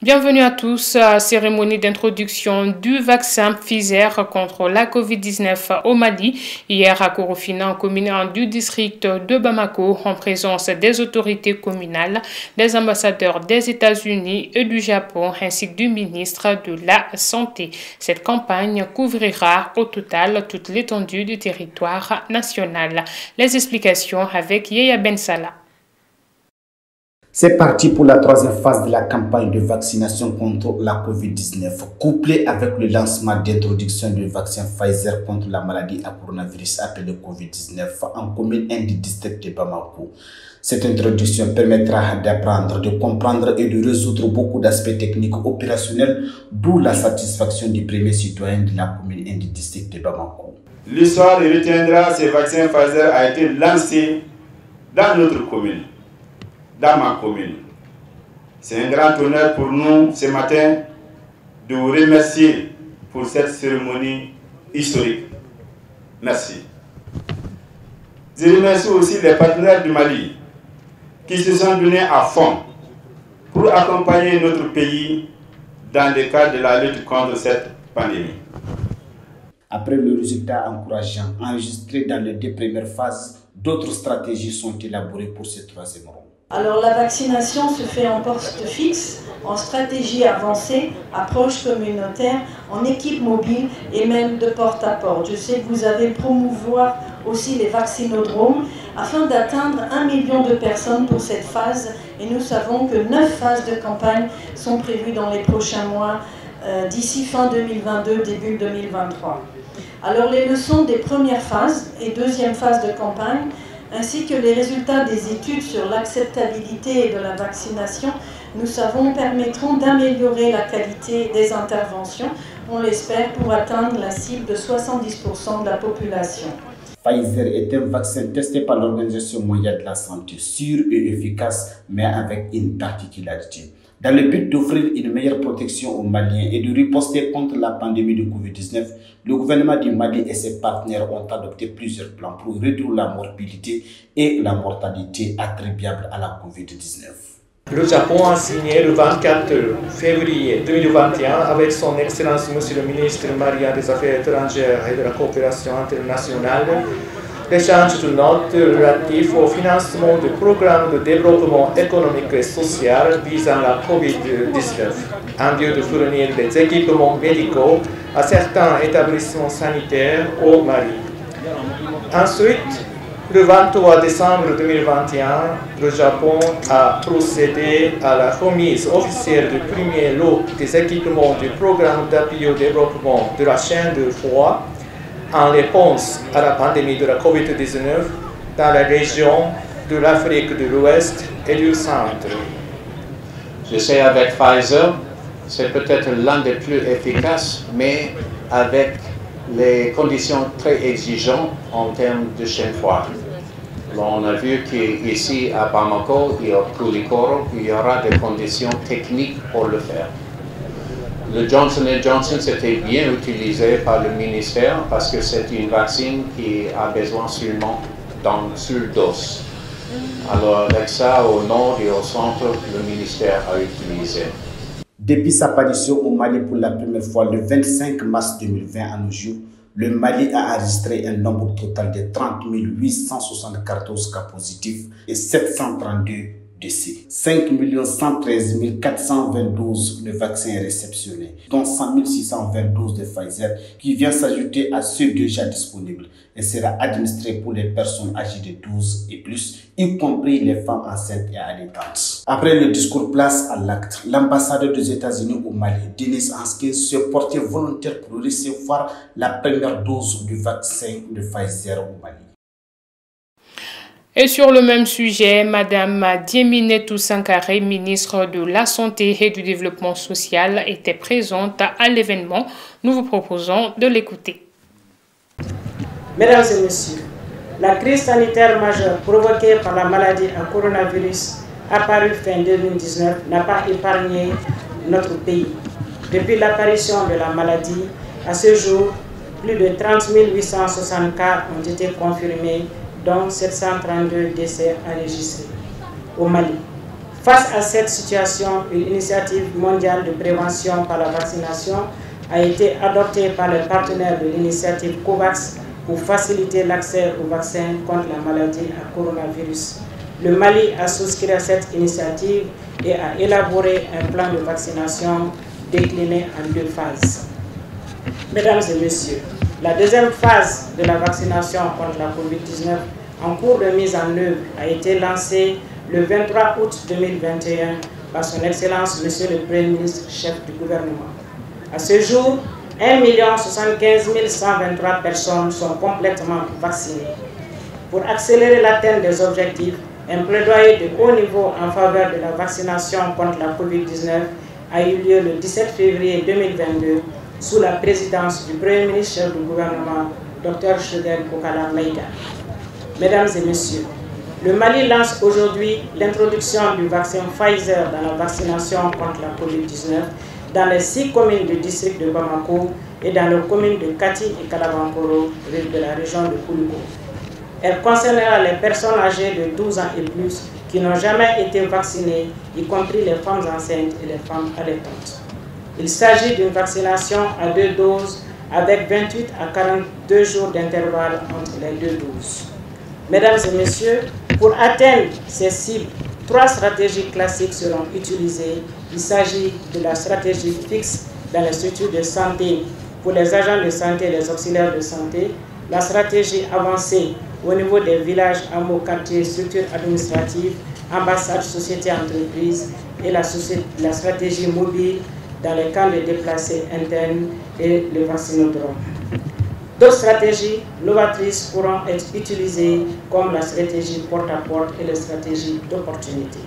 Bienvenue à tous à la cérémonie d'introduction du vaccin Pfizer contre la Covid-19 au Mali. Hier à Korofina, commune du district de Bamako, en présence des autorités communales, des ambassadeurs des États-Unis et du Japon, ainsi que du ministre de la Santé. Cette campagne couvrira au total toute l'étendue du territoire national. Les explications avec Yaya Bensala. C'est parti pour la troisième phase de la campagne de vaccination contre la Covid-19, couplée avec le lancement d'introduction du vaccin Pfizer contre la maladie à coronavirus appelée Covid-19 en commune 1 du district de Bamako. Cette introduction permettra d'apprendre, de comprendre et de résoudre beaucoup d'aspects techniques opérationnels, d'où la satisfaction du premier citoyen de la commune 1 du district de Bamako. L'histoire retiendra ce vaccin Pfizer a été lancé dans notre commune. Dans ma commune. C'est un grand honneur pour nous ce matin de vous remercier pour cette cérémonie historique. Merci. Je remercie aussi les partenaires du Mali qui se sont donnés à fond pour accompagner notre pays dans le cadre de la lutte contre cette pandémie. Après le résultat encourageant enregistré dans les deux premières phases, d'autres stratégies sont élaborées pour ce troisième rang. Alors la vaccination se fait en poste fixe, en stratégie avancée, approche communautaire, en équipe mobile et même de porte à porte. Je sais que vous avez promouvoir aussi les vaccinodromes afin d'atteindre 1 million de personnes pour cette phase. Et nous savons que 9 phases de campagne sont prévues dans les prochains mois, d'ici fin 2022, début 2023. Alors les leçons des premières phases et deuxième phase de campagne, ainsi que les résultats des études sur l'acceptabilité de la vaccination, nous savons, permettront d'améliorer la qualité des interventions, on l'espère, pour atteindre la cible de 70% de la population. Pfizer est un vaccin testé par l'Organisation mondiale de la santé, sûr et efficace, mais avec une particularité. Dans le but d'offrir une meilleure protection aux Maliens et de riposter contre la pandémie de Covid-19, le gouvernement du Mali et ses partenaires ont adopté plusieurs plans pour réduire la morbidité et la mortalité attribuables à la Covid-19. Le Japon a signé le 24 février 2021 avec son Excellence Monsieur le ministre Maria des Affaires étrangères et de la coopération internationale l'échange de notes relatifs au financement de programmes de développement économique et social visant la COVID-19, en lieu de fournir des équipements médicaux à certains établissements sanitaires au Mali. Ensuite, le 23 décembre 2021, le Japon a procédé à la remise officielle du premier lot des équipements du programme d'appui au développement de la chaîne de froid en réponse à la pandémie de la COVID-19 dans la région de l'Afrique de l'Ouest et du Centre. Je sais avec Pfizer, c'est peut-être l'un des plus efficaces, mais avec les conditions très exigeantes en termes de chaîne froide. On a vu qu'ici à Bamako et au Koulikoro, il y aura des conditions techniques pour le faire. Le Johnson & Johnson, c'était bien utilisé par le ministère parce que c'est une vaccine qui a besoin seulement d'une seule dose. Alors avec ça, au nord et au centre, le ministère a utilisé. Depuis sa parution au Mali pour la première fois le 25 mars 2020 à nos jours, le Mali a enregistré un nombre total de 30 874 cas positifs et 732 décès. 5 113 422 de vaccins réceptionnés, dont 100 622 de Pfizer qui vient s'ajouter à ceux déjà disponibles et sera administré pour les personnes âgées de 12 et plus, y compris les femmes enceintes et allaitantes. Après le discours place à l'acte, l'ambassadeur des États-Unis au Mali, Denis Hanskins, se portait volontaire pour recevoir la première dose du vaccin de Pfizer au Mali. Et sur le même sujet, Madame Diéminetou Sankaré, ministre de la Santé et du Développement social, était présente à l'événement. Nous vous proposons de l'écouter. Mesdames et messieurs, la crise sanitaire majeure provoquée par la maladie à coronavirus apparue fin 2019 n'a pas épargné notre pays. Depuis l'apparition de la maladie, à ce jour, plus de 30 860 cas ont été confirmés, dont 732 décès enregistrés. Au Mali, Face à cette situation, une initiative mondiale de prévention par la vaccination a été adoptée par les partenaires de l'initiative COVAX pour faciliter l'accès aux vaccins contre la maladie à coronavirus. Le Mali a souscrit à cette initiative et a élaboré un plan de vaccination décliné en 2 phases. Mesdames et messieurs, la deuxième phase de la vaccination contre la COVID-19 en cours de mise en œuvre a été lancée le 23 août 2021 par son Excellence Monsieur le Premier ministre, chef du gouvernement. À ce jour, 1 075 123 personnes sont complètement vaccinées. Pour accélérer l'atteinte des objectifs, un plaidoyer de haut niveau en faveur de la vaccination contre la COVID-19 a eu lieu le 17 février 2022 sous la présidence du Premier ministre chef du gouvernement, Dr Choguel Kokala Maïga. Mesdames et messieurs, le Mali lance aujourd'hui l'introduction du vaccin Pfizer dans la vaccination contre la COVID-19 dans les 6 communes du district de Bamako et dans les communes de Kati et Kalabankoro de la région de Koulouko. Elle concernera les personnes âgées de 12 ans et plus qui n'ont jamais été vaccinées, y compris les femmes enceintes et les femmes allaitantes. Il s'agit d'une vaccination à 2 doses avec 28 à 42 jours d'intervalle entre les 2 doses. Mesdames et messieurs, pour atteindre ces cibles, 3 stratégies classiques seront utilisées. Il s'agit de la stratégie fixe dans les structures de santé pour les agents de santé et les auxiliaires de santé, la stratégie avancée au niveau des villages, hameaux, quartiers, structures administratives, ambassades, sociétés, entreprises et la stratégie mobile dans les camps de déplacés internes et le vaccinodrome. D'autres stratégies novatrices pourront être utilisées comme la stratégie porte-à-porte et la stratégie d'opportunité.